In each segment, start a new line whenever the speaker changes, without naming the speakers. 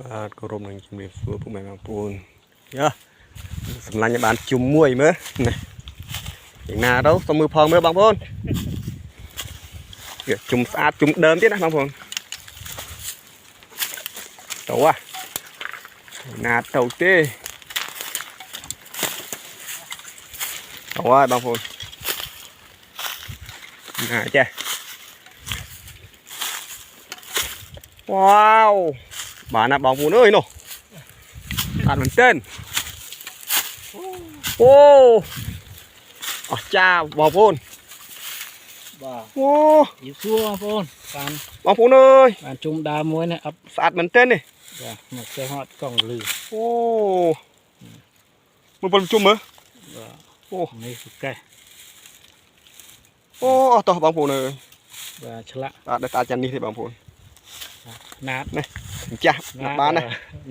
បាទគោរពនឹងជំរាបសួរពុកម៉ែបងប្អូនយ៉ាសម្លាញ់ឲ្យបានជុំមួយមើលណាយ៉ាងណាទៅសុំមើលផងមើលបងប្អូនវាជុំស្អាតជុំដើមទៀតណាបងប្អូនទៅណាទៅទេទៅហើយបងប្អូនណាចេះវ៉ាវបានណាបងប្អូនអើយនោះអត់មែនទេអូអស្ចារ្យបងប្អូន
បាទ
អូ
យីសួរបងប្អូនបាន
បងប្អូនអើយ
បានជុំដើមមួយនេះអត់
ស្អាតមែនទេនេះ
បាទមកចេះហត់កង់លឺ
អូមើលបងជុំមើល
បាទ
អូ
នេះសុកេះ
អូអត់តោះបងប្អូនអើយ
បាទឆ្លាក់
បាទដល់តាចាន់នេះទេបងប្អូន
ណាត
នេះចាស់បានណា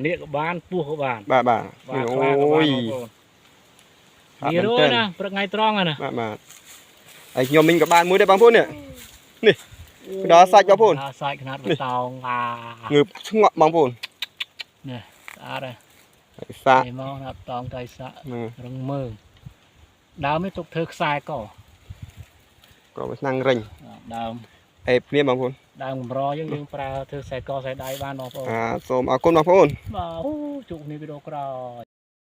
នាគក៏បានពោះក៏បាន
បាទបាទ
អូយនេះរួយណាព្រឹកថ្ងៃត្រង់ណា
បាទហើយខ្ញុំមិញក៏បានមួយដែរបងប្អូននេះដល់សាច់បងប្អូន
សាច់ខ្នាតបតោង
ងើបស្ងក់បងប្អូន
នេះស្អាតហើយ
សាក់
នេះមកណាតងតៃសាក់រឹងមើងដើមនេះទុកធ្វើខ្សែក
ក៏ឆ្នាំងរិញ
ដើម
អេបគ្នាបងប្អូន
ដើមកម្រយើងប្រើធ្វើខ្សែកខ្សែដៃបានបងប្អូន
សូមអរគុណបងប្អូន
បាទជួបគ្នាវីដេអូក្រោយ